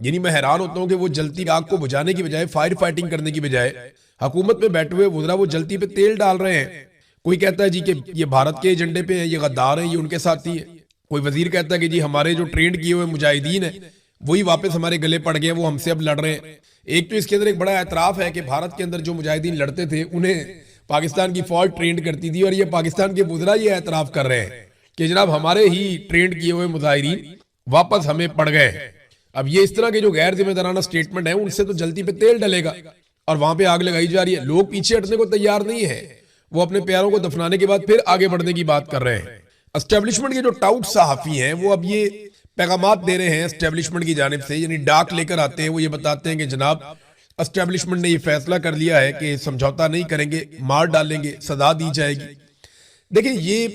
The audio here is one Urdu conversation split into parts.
یعنی میں حیران ہوتا ہوں کہ وہ جلتی آگ کو بجھانے کی بجائے، فائر فائٹنگ کرنے کی بجائے، حکومت میں بیٹھے ہوئے وزراء وہ جلتی پہ تیل ڈال رہے ہیں۔ کوئی کہتا ہے جی کہ یہ بھارت کے ایجنڈے پہ ہیں، یہ غدار ہیں، یہ ان کے ساتھی ہیں۔ کوئی وزیر کہتا ہے کہ جی ہمارے جو ٹرینڈ کیے ہوئے مجاہدین ہیں وہی واپس ہمارے گلے پڑ گئے ہیں، وہ ہم سے اب لڑ رہے ہیں۔ ایک تو اس کے اندر ایک بڑا اعتراف ہے کہ بھارت کے اندر جو مجاہدین لڑتے تھے انہیں پاکستان کی فوج ٹرینڈ کرتی تھی، اور یہ پاکستان کے وزراء یہ اعتراف کر رہے ہیں کہ جناب ہمارے ہی ٹرینڈ کیے ہوئے مظاہرین واپس ہمیں پڑ گئے ہیں۔ اب یہ اس طرح کے جو غیر ذمہ دارانہ سٹیٹمنٹ ہیں ان سے تو جلتی پہ تیل ڈلے گا اور وہاں پہ آگ لگائی جا رہی ہے۔ لوگ پیچھے ہٹنے کو تیار نہیں ہے، وہ اپنے پیاروں کو دفنانے کے بعد پھر آگے بڑھنے کی بات کر رہے ہیں۔ اسٹیبلشمنٹ کے جو ٹاؤٹ صحافی ہیں وہ اب یہ پیغامات دے رہے ہیں اسٹیبلشمنٹ کی جانب سے، یعنی ڈاک لے کر آتے ہیں، وہ یہ بتاتے ہیں کہ جناب اسٹیبلشمنٹ نے یہ فیصلہ کر لیا ہے کہ سمجھوتا نہیں کریں گے، مار ڈالیں گے، سزا دی جائے گی۔ دیکھیں یہ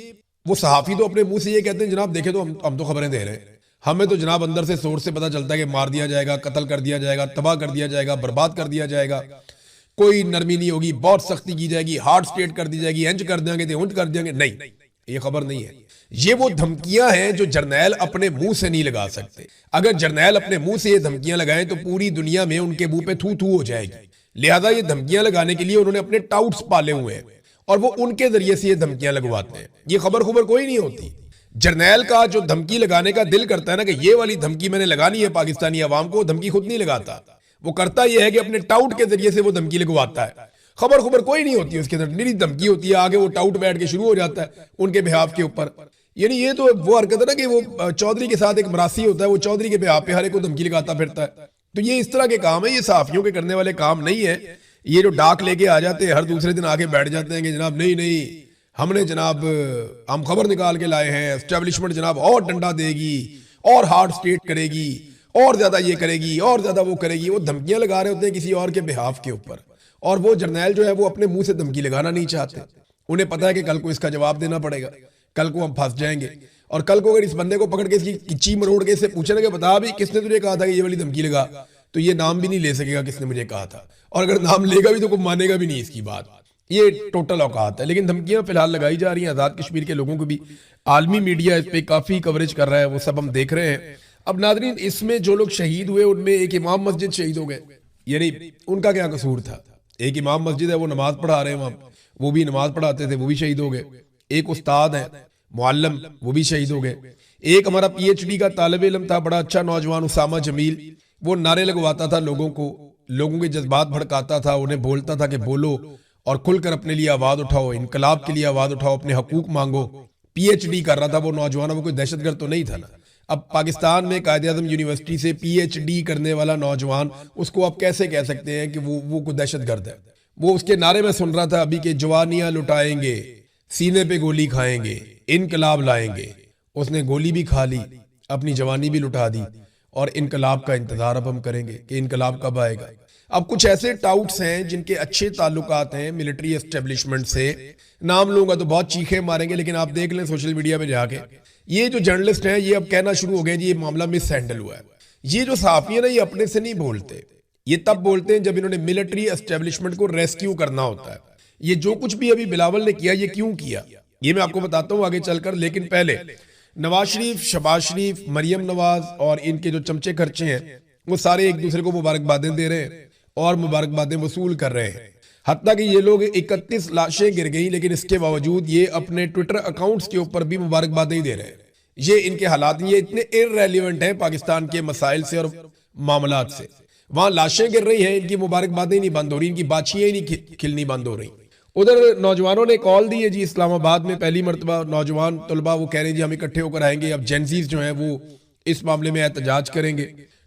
وہ صحافی تو اپنے منہ سے یہ کہتے ہیں جناب دیکھیں تو ہم تو خبریں دے رہے ہیں، ہمیں تو جناب اندر سے سورس سے پتہ چلتا ہے کہ مار دیا جائے گا، قتل کر دیا جائے گا، تباہ کر دیا جائے گا، برباد کر دیا جائے گا، کوئی نرمی نہیں ہوگی، بہت سختی کی جائے گی، ہارڈ سٹیٹ کر دی جائے گی، انج کر دیں گے اونٹ کر دیں گے۔ نہیں، یہ خبر نہیں ہے۔ یہ وہ دھمکیاں ہیں جو جرنیل اپنے منہ سے نہیں لگا سکتے۔ اگر جرنیل اپنے منہ سے یہ دھمکیاں لگائیں تو پوری دنیا میں ان کے منہ پہ تھو تھو ہو جائے گی۔ لہذا یہ دھمکیاں لگانے کے لیے انہوں نے اپنے ٹاؤٹس پالے ہوئے ہیں اور وہ ان کے ذریعے سے یہ دھمکیاں لگواتے ہیں۔ یہ خبر کوئی نہیں ہوتی۔ جرنیل کا جو دھمکی لگانے کا دل کرتا ہے نا کہ یہ والی دھمکی میں نے لگانی ہے پاکستانی عوام کو، دھمکی خود نہیں لگاتا، وہ کرتا یہ ہے کہ اپنے ٹاؤٹ کے ذریعے سے وہ دھمکی لگواتا ہے۔ خبر کوئی نہیں ہوتی اس کے اندر، میری دھمکی ہوتی ہے، آگے وہ ٹاؤٹ بیٹھ کے شروع ہو جاتا ہے ان کے بہاف کے اوپر۔ یعنی یہ تو وہ حرکت ہے نا کہ وہ چودھری کے ساتھ ایک مراسی ہوتا ہے، وہ چودھری کے بہاف پہ ہر ایک کو دھمکی لگاتا پھرتا ہے۔ تو یہ اس طرح کے کام ہے، یہ صحافیوں کے کرنے والے کام نہیں ہے۔ یہ جو ڈاک لے کے آ جاتے ہیں ہر دوسرے دن آگے بیٹھ جاتے ہیں کہ جناب نہیں ہم نے جناب ہم خبر نکال کے لائے ہیں، اسٹیبلشمنٹ جناب اور ڈنڈا دے گی اور ہارڈ سٹیٹ کرے گی اور زیادہ یہ کرے گی اور زیادہ وہ کرے گی۔ وہ دھمکیاں لگا رہے ہوتے ہیں کسی اور کے بہاف کے اوپر، اور وہ جرنیل جو ہے وہ اپنے منہ سے دھمکی لگانا نہیں چاہتے۔ انہیں پتا ہے کہ کل کو اس کا جواب دینا پڑے گا، کل کو ہم پھنس جائیں گے، اور کل کو اگر اس بندے کو پکڑ کے اس کی کچی مروڑ کے اس سے پوچھیں کہ بتا بھی کس نے تجھے کہا تھا کہ یہ والی دھمکی لگا، تو یہ نام بھی نہیں لے سکے گا کس نے مجھے کہا تھا، اور اگر نام لے گا بھی تو کوئی مانے گا بھی نہیں اس کی بات۔ یہ ٹوٹل اوقات ہے۔ لیکن دھمکیاں فی الحال لگائی جا رہی ہیں، آزاد کشمیر کے لوگوں کو بھی عالمی میڈیا اس پہ کافی کوریج کر رہا ہے، وہ سب ہم دیکھ رہے ہیں۔ اب ناظرین اس میں جو لوگ شہید ہوئے ان میں ایک امام مسجد شہید ہو گئے، یعنی ان کا کیا قصور تھا؟ ایک امام مسجد ہے، وہ نماز پڑھا رہے ہیں وہاں، وہ بھی نماز پڑھاتے تھے، وہ بھی شہید ہو گئے۔ ایک استاد ہے معلم، وہ بھی شہید ہو گئے۔ ایک ہمارا پی ایچ ڈی کا طالب علم تھا، بڑا اچھا نوجوان اسامہ جمیل، وہ نعرے لگواتا تھا لوگوں کو، لوگوں کے جذبات بھڑکاتا تھا، انہیں بولتا تھا کہ بولو اور کھل کر اپنے لیے آواز اٹھاؤ، انقلاب کے لیے آواز اٹھاؤ، اپنے حقوق مانگو۔ پی ایچ ڈی کر رہا تھا وہ نوجوان، وہ کوئی دہشت گرد تو نہیں تھا نا۔ اب پاکستان میں قائد اعظم یونیورسٹی سے پی ایچ ڈی کرنے والا نوجوان، اس کو آپ کیسے کہہ سکتے ہیں کہ وہ کوئی دہشت گرد ہے؟ وہ اس کے نعرے میں سن رہا تھا ابھی کہ جوانیاں لٹائیں گے، سینے پہ گولی کھائیں گے، انقلاب لائیں گے۔ اس نے گولی بھی کھا لی، اپنی جوانی بھی لٹا دی، اور انقلاب کا انتظار اب ہم کریں گے کہ انقلاب کب آئے گا۔ اب کچھ ایسے ٹاؤٹس ہیں جن کے اچھے تعلقات ہیں ملٹری اسٹیبلشمنٹ سے، نام لوں گا تو بہت چیخیں ماریں گے، لیکن آپ دیکھ لیں سوشل میڈیا پہ جا کے، یہ جو جرنلسٹ ہیں یہ اب کہنا شروع ہو گئے جی یہ معاملہ مس ہینڈل ہوا ہے۔ یہ جو صحافی ہیں نا یہ اپنے سے نہیں بولتے، یہ تب بولتے ہیں جب انہوں نے ملٹری اسٹیبلشمنٹ کو ریسکیو کرنا ہوتا ہے۔ یہ جو کچھ بھی ابھی بلاول نے کیا یہ کیوں کیا یہ میں آپ کو بتاتا ہوں آگے چل کر، لیکن پہلے نواز شریف، شہباز شریف، مریم نواز اور ان کے جو چمچے خرچے ہیں وہ سارے ایک دوسرے کو مبارکبادیں دے رہے ہیں اور مبارکبادیں وصول کر رہے ہیں۔ حتیٰ کہ یہ لوگ 31 لاشیں گر گئیں، لیکن اس کے باوجود یہ اپنے ٹویٹر اکاؤنٹس کے اوپر بھی مبارکبادیں ہی دے رہے ہیں۔ یہ ان کے حالات یہ اتنے ارریلیونٹ ہیں پاکستان کے مسائل سے اور معاملات سے۔ وہاں لاشیں گر رہی ہیں، ان کی مبارکبادیں نہیں بند ہو رہی، ان کی باچیاں ہی نہیں کھلنی بند ہو رہی۔ ادھر نوجوانوں نے کال دی ہے جی، اسلام آباد میں پہلی مرتبہ نوجوان طلباء وہ کہہ رہے ہیں جی ہم اکٹھے ہو کر آئیں گے، اب جینزیز جو ہیں وہ اس معاملے میں احتجاج کریں گے۔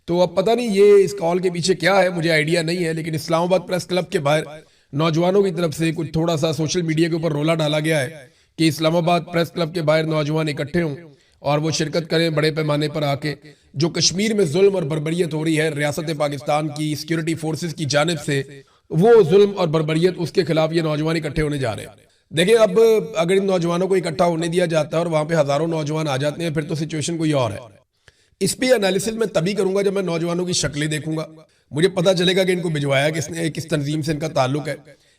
تو اب پتہ نہیں یہ اس کال کے پیچھے کیا ہے، مجھے آئیڈیا نہیں ہے، لیکن اسلام آباد پریس کلب کے باہر نوجوانوں کی طرف سے کچھ تھوڑا سا سوشل میڈیا کے اوپر رولا ڈالا گیا ہے کہ اسلام آباد پریس کلب کے باہر نوجوان اکٹھے ہوں اور وہ شرکت کریں بڑے پیمانے پر آ کے، جو کشمیر میں ظلم اور بربریت ہو رہی ہے ریاست پاکستان کی سیکیورٹی فورسز کی جانب سے، وہ ظلم اور بربریت اس کے خلاف یہ نوجوان اکٹھے ہونے جا رہے ہیں۔ دیکھیں اب اگر ان نوجوانوں کو اکٹھا ہونے دیا جاتا ہے اور وہاں پہ ہزاروں نوجوان آ جاتے ہیں پھر تو سچویشن کوئی اور ہے۔ اس پہ انالیسس میں تبھی کروں گا جب میں نوجوانوں کی شکلیں دیکھوں گا، مجھے پتہ چلے گا کہ ان کو بھجوایا کس نے، کس تنظیم سے ان کا تعلق ہے،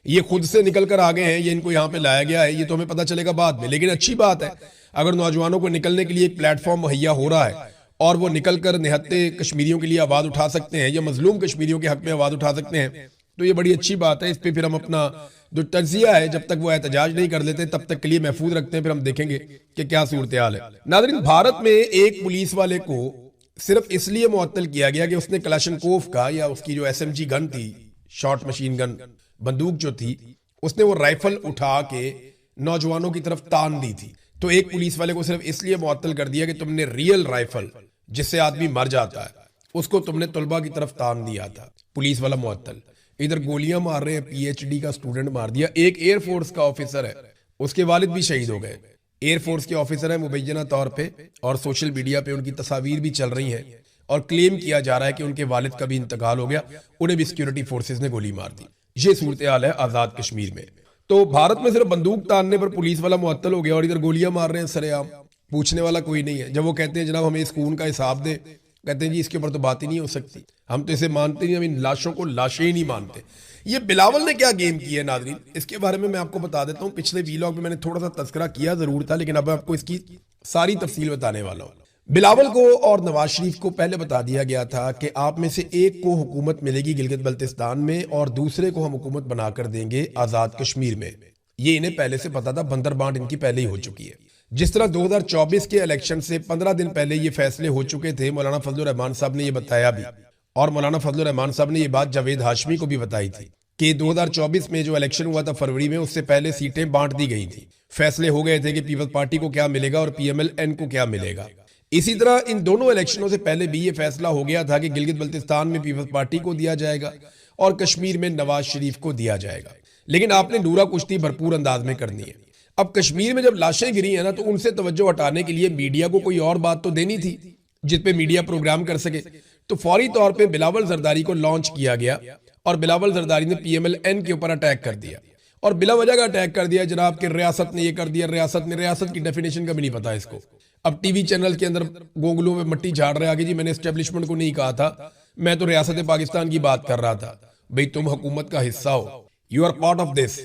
یہ خود سے نکل کر آگے ہیں، یہ ان کو یہاں پہ لایا گیا ہے، یہ تو ہمیں پتہ چلے گا بعد میں۔ لیکن اچھی بات ہے اگر نوجوانوں کو نکلنے کے لیے ایک پلیٹ فارم مہیا ہو رہا ہے اور وہ نکل کر نہتے کشمیریوں کے لیے آواز اٹھا سکتے ہیں یا مظلوم کشمیریوں کے حق میں آواز اٹھا سکتے ہیں تو یہ بڑی اچھی بات ہے. اس پہ پھر ہم اپنا جو تجزیہ ہے جب تک وہ احتجاج نہیں کر لیتے تب تک کے لیے محفوظ رکھتے ہیں, پھر ہم دیکھیں گے کہ کیا صورتحال ہے. ناظرین, بھارت میں ایک پولیس والے کو صرف اس لیے معطل کیا گیا کہ اس نے کلاشنکوف کا یا اس کی جو ایس ایم جی گن تھی, شارٹ مشین گن بندوق جو تھی, اس نے وہ رائفل اٹھا کے نوجوانوں کی طرف تان دی تھی. تو ایک پولیس والے کو صرف اس لیے معطل کر دیا کہ تم نے ریئل رائفل جس سے آدمی مر جاتا ہے اس کو تم نے طلبہ کی طرف تان دیا تھا. پولیس والا معطل. ادھر گولیاں مار رہے ہیں, پی ایچ ڈی کا اسٹوڈنٹ مار دیا. ایک ایئر فورس کا آفیسر ہے, اس کے والد بھی شہید ہو گئے. ایئر فورس کے آفیسر ہیں مبینہ طور پہ, اور سوشل میڈیا پہ ان کی تصاویر بھی چل رہی ہیں اور کلیم کیا جا رہا ہے کہ ان کے والد کا بھی انتقال ہو گیا, انہیں بھی سیکیورٹی فورسز نے گولی مار دی. یہ صورتحال ہے آزاد کشمیر میں. تو بھارت میں صرف بندوق تاننے پر پولیس والا معطل ہو گیا اور ادھر گولیاں مار رہے ہیں سرے عام, پوچھنے والا کوئی نہیں ہے. جب وہ کہتے ہیں جناب ہمیں اس خون کا حساب دیں, کہتے ہیں جی اس کے اوپر تو بات ہی نہیں ہو سکتی, ہم تو اسے مانتے نہیں, ہم ان لاشوں کو لاشیں ہی نہیں مانتے. یہ بلاول نے کیا گیم کی ہے ناظرین, اس کے بارے میں آپ کو بتا دیتا ہوں. پچھلے ویلاگ میں میں نے تھوڑا سا تذکرہ کیا ضرور تھا, لیکن اب آپ کو اس کی ساری تفصیل بتانے والا ہوں. بلاول کو اور نواز شریف کو پہلے بتا دیا گیا تھا کہ آپ میں سے ایک کو حکومت ملے گی گلگت بلتستان میں اور دوسرے کو ہم حکومت بنا کر دیں گے آزاد کشمیر میں. یہ انہیں پہلے سے پتا تھا, بندر بانٹ ان کی پہلے ہی ہو چکی ہے. جس طرح 2024 کے الیکشن سے 15 دن پہلے یہ فیصلے ہو چکے تھے, مولانا فضل الرحمان صاحب نے یہ بتایا بھی, اور مولانا فضل الرحمان صاحب نے یہ بات جاوید ہاشمی کو بھی بتائی تھی کہ 2024 میں جو الیکشن ہوا تھا فروری میں, اس سے پہلے سیٹیں بانٹ دی گئی تھی. فیصلے ہو گئے تھے کہ پیپلز پارٹی کو کیا ملے گا اور پی ایم ایل این کو کیا ملے گا. اسی طرح ان دونوں الیکشنوں سے پہلے بھی یہ فیصلہ ہو گیا تھا کہ گلگت بلتستان میں پیپلز پارٹی کو دیا جائے گا اور کشمیر میں نواز شریف کو دیا جائے گا. لیکن آپ نے نورا کشتی بھرپور انداز میں کرنی ہے. اب کشمیر میں جب لاشیں گری ہیں نا, تو ان سے توجہ ہٹانے کے لیے میڈیا کو کوئی اور بات تو دینی تھی جس پہ میڈیا پروگرام کر سکے. تو فوری طور پہ بلاول زرداری کو لانچ کیا گیا اور بلاول زرداری نے پی ایم ایل این کے اوپر اٹیک کر دیا, اور بلا وجہ کا اٹیک کر دیا جناب کہ ریاست نے یہ کر دیا, ریاست کی ڈیفینیشن کا بھی نہیں پتا اس کو. اب ٹی وی چینل کے اندر گونگلوں میں مٹی جھاڑ رہے آگے, جی میں نے اسٹیبلشمنٹ کو نہیں کہا تھا, میں تو ریاست پاکستان کی بات کر رہا تھا. بھئی تم حکومت کا حصہ ہو, you are part of this,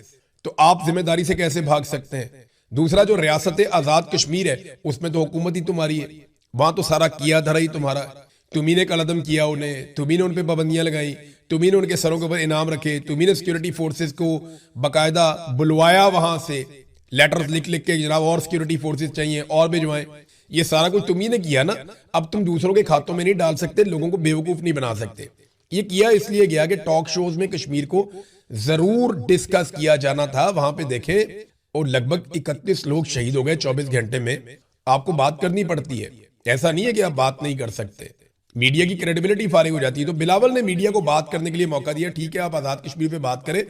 تو آپ ذمہ داری سے کیسے بھاگ سکتے ہیں. دوسرا جو ریاست آزاد کشمیر ہے اس میں تو حکومت ہی تمہاری ہے, وہاں تو سارا کیا دھرا ہی تمہارا ہے. تمہیں نے قلعدم کیا انہیں, تمہیں نے ان پہ پابندیاں لگائیں, تمہیں نے ان کے سروں کے اوپر انعام رکھے, تمہیں نے سیکیورٹی فورسز کو باقاعدہ بلوایا وہاں سے لیٹرز لکھ کے جناب اور سیکیورٹی فورسز چاہیے اور بھجوائیں. یہ سارا کچھ تمہیں نے کیا نا. اب تم دوسروں کے کھاتوں میں نہیں ڈال سکتے, لوگوں کو بیوقوف نہیں بنا سکتے. یہ کیا اس لیے گیا کہ ٹاک شوز میں کشمیر کو ضرور ڈسکس کیا جانا تھا. وہاں پہ دیکھیں اور لگ بھگ 31 لوگ شہید ہو گئے 24 گھنٹے میں. آپ کو بات کرنی پڑتی ہے, ایسا نہیں ہے کہ آپ بات نہیں کر سکتے, میڈیا کی کریڈیبلٹی فارغ ہو جاتی ہے. تو بلاول نے میڈیا کو بات کرنے کے لیے موقع دیا, ٹھیک ہے آپ آزاد کشمیر پہ بات کریں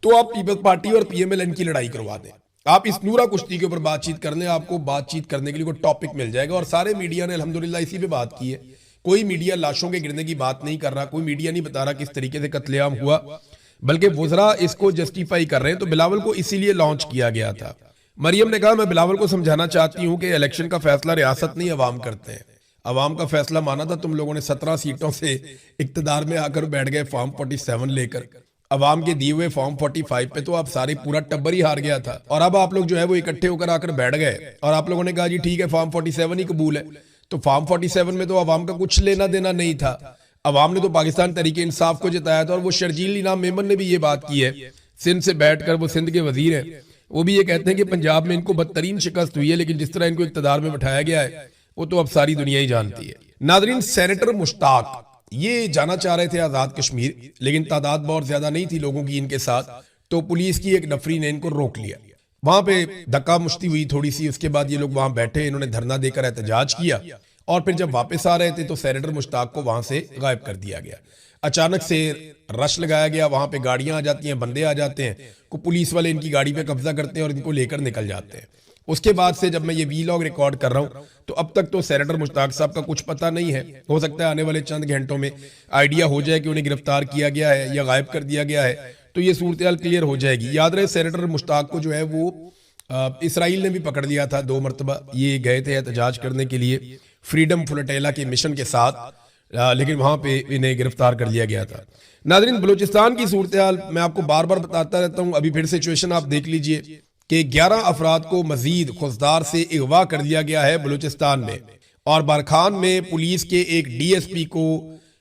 تو آپ پیپلز پارٹی اور پی ایم ایل این کی لڑائی کروا دیں, آپ اس نورا کشتی کے اوپر بات چیت کر لیں, آپ کو بات چیت کرنے کے لیے کوئی ٹاپک مل جائے گا. اور سارے میڈیا نے الحمدللہ اسی پہ بات کی ہے. کوئی میڈیا لاشوں کے گرنے کی بات نہیں کر رہا, کوئی میڈیا نہیں بتا رہا کس طریقے سے قتل عام ہوا, بلکہ وزراء اس کو جسٹیفائی کر رہے ہیں. تو بلاول کو اسی لیے لانچ کیا گیا تھا. مریم نے کہا میں بلاول کو سمجھانا چاہتی ہوں کہ الیکشن کا فیصلہ ریاست نہیں عوام کرتے ہیں. عوام کا فیصلہ مانا تھا تم لوگوں نے, 17 سیٹوں سے اقتدار میں آ کر بیٹھ گئے فارم 47 لے کر. عوام کے دیے ہوئے فارم 45 پہ تو آپ سارے پورا ٹبر ہی ہار گیا تھا, اور اب آپ لوگ جو ہے وہ اکٹھے ہو کر آ کر بیٹھ گئے اور آپ لوگوں نے کہا جی ٹھیک ہے فارم 47 ہی قبول ہے. تو فارم 47 میں تو عوام کا کچھ لینا دینا نہیں تھا. عوام نے تو پاکستان تحریک انصاف کو جتایا تھا, اور وہ شرجیل انعام میمن نے بھی یہ بات کی ہے, سندھ سے بیٹھ کر, وہ سندھ کے وزیر ہیں, وہ بھی یہ کہتے ہیں کہ پنجاب میں ان کو بدترین شکست ہوئی ہے, لیکن جس طرح ان کو اقتدار میں بٹھایا گیا ہے وہ تو اب ساری دنیا ہی جانتی ہے. ناظرین, سینیٹر مشتاق یہ جانا چاہ رہے تھے آزاد کشمیر, لیکن تعداد بہت زیادہ نہیں تھی لوگوں کی ان کے ساتھ, تو پولیس کی ایک نفری نے ان کو روک لیا. وہاں پہ دھکا مشتی ہوئی تھوڑی سی, اس کے بعد یہ لوگ وہاں بیٹھے, انہوں نے دھرنا دے کر احتجاج کیا, اور پھر جب واپس آ رہے تھے تو سینیٹر مشتاق کو وہاں سے غائب کر دیا گیا. اچانک سے رش لگایا گیا, وہاں پہ گاڑیاں آ جاتی ہیں, بندے آ جاتے ہیں, کو پولیس والے ان کی گاڑی پہ قبضہ کرتے ہیں اور ان کو لے کر نکل جاتے ہیں. اس کے بعد سے جب میں یہ ویلاگ ریکارڈ کر رہا ہوں تو اب تک تو سینیٹر مشتاق صاحب کا کچھ پتہ نہیں ہے. ہو سکتا ہے آنے والے چند گھنٹوں میں آئیڈیا ہو جائے کہ انہیں گرفتار کیا گیا ہے یا غائب کر دیا گیا ہے, تو یہ صورتحال کلیئر ہو جائے گی. یاد رہے سینیٹر مشتاق کو جو ہے وہ اسرائیل نے بھی پکڑ لیا تھا 2 مرتبہ. یہ گئے تھے احتجاج کرنے کے لیے فریڈم فلوٹیلا کے مشن کے ساتھ, لیکن وہاں پہ انہیں گرفتار کر لیا گیا تھا. ناظرین, بلوچستان کی صورتحال میں آپ کو بار بار بتاتا رہتا ہوں, ابھی پھر سچویشن آپ دیکھ لیجئے کہ 11 افراد کو مزید خضدار سے اغوا کر لیا گیا ہے بلوچستان میں, اور بارکھان میں پولیس کے ایک ڈی ایس پی کو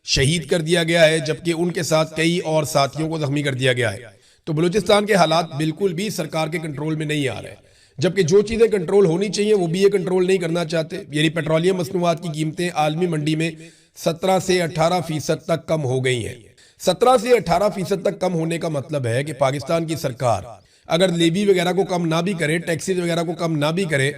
شہید کر دیا گیا ہے، جبکہ ان کے ساتھ کئی اور ساتھیوں کو زخمی کر دیا گیا ہے۔ تو بلوچستان کے حالات بالکل بھی سرکار کے کنٹرول میں نہیں آ رہے، جبکہ جو چیزیں کنٹرول ہونی چاہیے وہ بھی یہ کنٹرول نہیں کرنا چاہتے۔ یعنی پیٹرولیم مصنوعات کی قیمتیں عالمی منڈی میں 17 سے 18% تک کم ہو گئی ہیں۔ 17 سے 18% تک کم ہونے کا مطلب ہے کہ پاکستان کی سرکار اگر لیوی وغیرہ کو کم نہ بھی کرے، ٹیکسز وغیرہ کو کم نہ بھی کرے،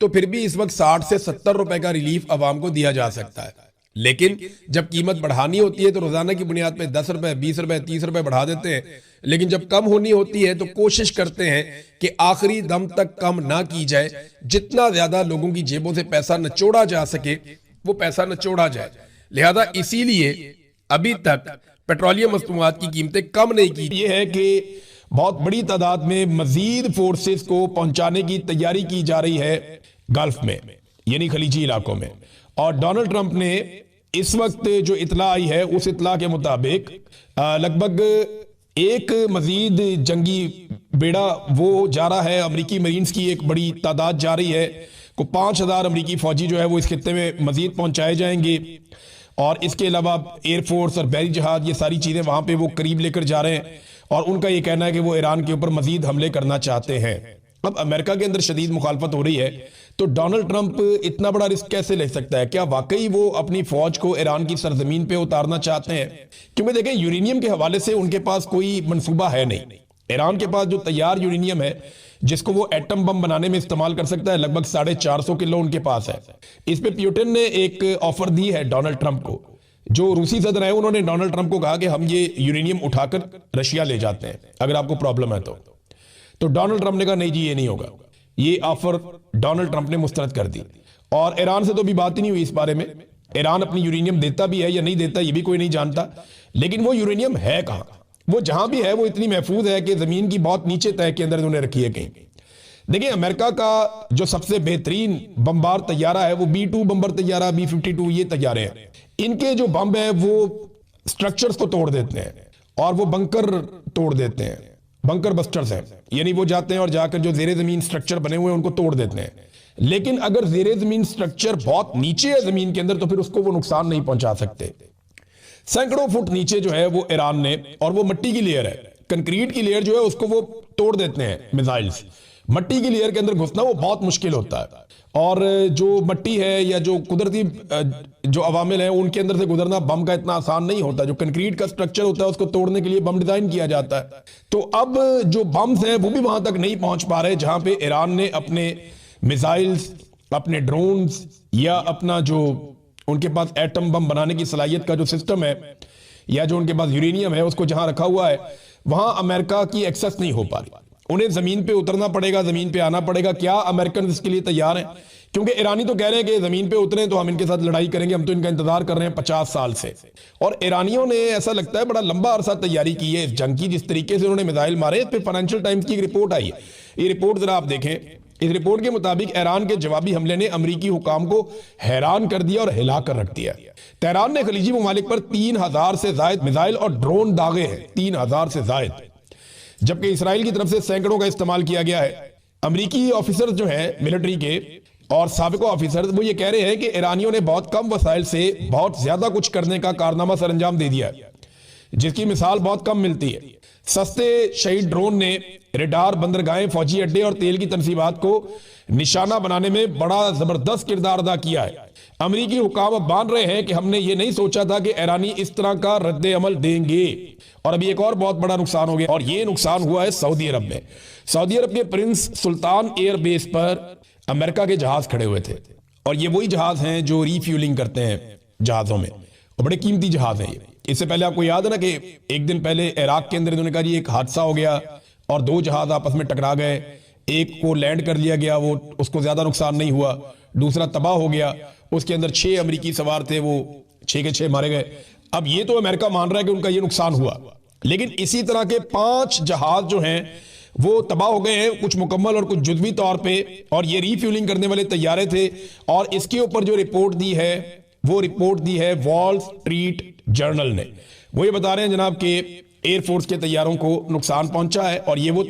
تو پھر بھی اس وقت 60 سے 70 روپے کا ریلیف عوام کو دیا جا سکتا ہے۔ لیکن جب قیمت بڑھانی ہوتی ہے تو روزانہ کی بنیاد پہ 10 روپے، 20 روپے، 30 روپے بڑھا دیتے ہیں، لیکن جب کم ہونی ہوتی ہے تو کوشش کرتے ہیں کہ آخری دم تک کم نہ کی جائے، جتنا زیادہ لوگوں کی جیبوں سے پیسہ نچوڑا جا سکے وہ پیسہ نچوڑا جائے۔ لہذا اسی لیے ابھی تک پیٹرولیم مصنوعات کی قیمتیں کم نہیں کی۔ یہ ہے کہ بہت بڑی تعداد میں مزید فورسز کو پہنچانے کی تیاری کی جا رہی ہے گلف میں، یعنی خلیجی علاقوں میں، اور ڈونلڈ ٹرمپ نے اس وقت جو اطلاع آئی ہے اس اطلاع کے مطابق لگ بھگ ایک مزید جنگی بیڑا وہ جا رہا ہے، امریکی مرینز کی ایک بڑی تعداد جا رہی ہے، کو 5000 امریکی فوجی جو ہے وہ اس خطے میں مزید پہنچائے جائیں گے، اور اس کے علاوہ ایئر فورس اور بحری جہاز، یہ ساری چیزیں وہاں پہ وہ قریب لے کر جا رہے ہیں، اور ان کا یہ کہنا ہے کہ وہ ایران کے اوپر مزید حملے کرنا چاہتے ہیں۔ اب امریکہ کے اندر شدید مخالفت ہو رہی ہے، تو ڈونلڈ ٹرمپ اتنا بڑا رسک کیسے لے سکتا ہے؟ کیا واقعی وہ اپنی فوج کو ایران کی سرزمین پہ اتارنا چاہتے ہیں؟ کیونکہ دیکھیں یورینیم کے حوالے سے ان کے پاس کوئی منصوبہ ہے نہیں۔ ایران کے پاس جو تیار یورینیم ہے جس کو وہ ایٹم بم بنانے میں استعمال کر سکتا ہے، لگ بھگ 450 کلو ان کے پاس ہے۔ اس پہ پیوٹن نے ایک آفر دی ہے ڈونلڈ ٹرمپ کو، جو روسی صدر ہیں انہوں نے ڈونلڈ ٹرمپ کو کہا کہ ہم یہ یورینیم اٹھا کر رشیا لے جاتے ہیں اگر آپ کو پرابلم ہے تو ڈونلڈ ٹرمپ نے کہا نہیں جی یہ نہیں ہوگا، یہ آفر ڈونلڈ ٹرمپ نے مسترد کر دی، اور ایران سے تو بھی بات ہی نہیں ہوئی اس بارے میں۔ ایران اپنی یورینیم دیتا بھی ہے یا نہیں دیتا یہ بھی کوئی نہیں جانتا، لیکن وہ یورینیم ہے کہاں؟ وہ جہاں بھی ہے وہ اتنی محفوظ ہے کہ زمین کی بہت نیچے تہہ کے اندر انہوں نے رکھی ہے کہیں۔ دیکھیں امریکہ کا جو سب سے بہترین بمبار طیارہ ہے وہ B-2 بمبر طیارہ، B-52 یہ طیارے ہیں، ان کے جو بم ہیں وہ سٹرکچرز کو توڑ دیتے ہیں اور وہ بنکر توڑ دیتے ہیں، بنکر بسٹرز ہیں، یعنی وہ جاتے ہیں اور جا کر جو زیر زمین سٹرکچر بنے ہوئے ہیں ان کو توڑ دیتے ہیں۔ لیکن اگر زیر زمین سٹرکچر بہت نیچے ہے زمین کے اندر تو پھر اس کو وہ نقصان نہیں پہنچا سکتے۔ سینکڑوں فٹ نیچے جو ہے وہ ایران نے، اور وہ مٹی کی لیئر ہے، کنکریٹ کی لیئر جو ہے اس کو وہ توڑ دیتے ہیں میزائلز۔ مٹی کی لیئر کے اندر گھسنا وہ بہت مشکل ہوتا ہے، اور جو مٹی ہے یا جو قدرتی جو عوامل ہیں ان کے اندر سے گزرنا بم کا اتنا آسان نہیں ہوتا۔ جو کنکریٹ کا سٹرکچر ہوتا ہے اس کو توڑنے کے لیے بم ڈیزائن کیا جاتا ہے۔ تو اب جو بمز ہیں وہ بھی وہاں تک نہیں پہنچ پا رہے جہاں پہ ایران نے اپنے میزائلز، اپنے ڈرونز یا اپنا جو ان کے پاس ایٹم بم بنانے کی صلاحیت کا جو سسٹم ہے یا جو ان کے پاس یورینیم ہے اس کو جہاں رکھا ہوا ہے وہاں امریکہ کی ایکسس نہیں ہو پا رہی۔ انہیں زمین پہ اترنا پڑے گا، زمین پہ آنا پڑے گا۔ کیا امریکن اس کے لیے تیار ہیں؟ کیونکہ ایرانی تو کہہ رہے ہیں کہ زمین پہ اتریں تو ہم ان کے ساتھ لڑائی کریں گے، ہم تو ان کا انتظار کر رہے ہیں 50 سال سے، اور ایرانیوں نے ایسا لگتا ہے بڑا لمبا عرصہ تیاری کی ہے اس جنگ کی۔ جس طریقے سے انہوں نے میزائل مارے، اس پہ فائنینشل ٹائمز کی ایک رپورٹ آئی ہے، یہ رپورٹ ذرا آپ دیکھیں۔ اس رپورٹ کے مطابق ایران کے جوابی حملے نے امریکی حکام کو حیران کر دیا اور ہلا کر رکھ دیا۔ تہران نے خلیجی ممالک پر 3000 سے زائد میزائل اور ڈرون داغے ہیں، 3000 سے زائد، جبکہ اسرائیل کی طرف سے سینکڑوں کا استعمال کیا گیا ہے۔ امریکی آفیسر جو ہیں ملٹری کے اور سابق آفیسر وہ یہ کہہ رہے ہیں کہ ایرانیوں نے بہت کم وسائل سے بہت زیادہ کچھ کرنے کا کارنامہ سر انجام دے دیا ہے، جس کی مثال بہت کم ملتی ہے۔ سستے شہید ڈرون نے ریڈار، بندرگاہیں، فوجی اڈے اور تیل کی تنصیبات کو نشانہ بنانے میں بڑا زبردست کردار ادا کیا ہے۔ امریکی حکام اب مان رہے ہیں کہ ہم نے یہ نہیں سوچا تھا کہ ایرانی اس طرح کا رد عمل دیں گے، اور ابھی ایک اور بہت بڑا نقصان ہو گیا، اور یہ نقصان ہوا ہے سعودی عرب میں۔ سعودی عرب کے پرنس سلطان ایئر بیس پر امریکہ کے جہاز کھڑے ہوئے تھے، اور یہ وہی جہاز ہیں جو ری فیولنگ کرتے ہیں جہازوں میں، اور بڑے قیمتی جہاز ہیں یہ۔ اس سے پہلے آپ کو یاد ہے نا کہ ایک دن پہلے عراق کے اندر انہوں نے کہا جی ایک حادثہ ہو گیا اور 2 جہاز آپس میں ٹکرا گئے، ایک کو لینڈ کر لیا گیا، وہ اس کو زیادہ نقصان نہیں ہوا، دوسرا تباہ ہو گیا، اس کے اندر 6 امریکی سوار تھے، وہ 6 کے 6 مارے گئے۔ اب یہ تو امریکہ مان رہا ہے کہ ان کا یہ نقصان ہوا، لیکن اسی طرح کے 5 جہاز جو ہیں وہ تباہ ہو گئے ہیں، کچھ مکمل اور کچھ جزوی طور پہ، اور یہ ری فیولنگ کرنے والے طیارے تھے۔ اور اس کے اوپر جو رپورٹ دی ہے وہ رپورٹ دی ہے وال سٹریٹ جرنل نے، وہ یہ بتا رہے ہیں جناب کہ ایئر فورس کے طیاروں کو نقصان پہنچا ہے، اور یہ وہ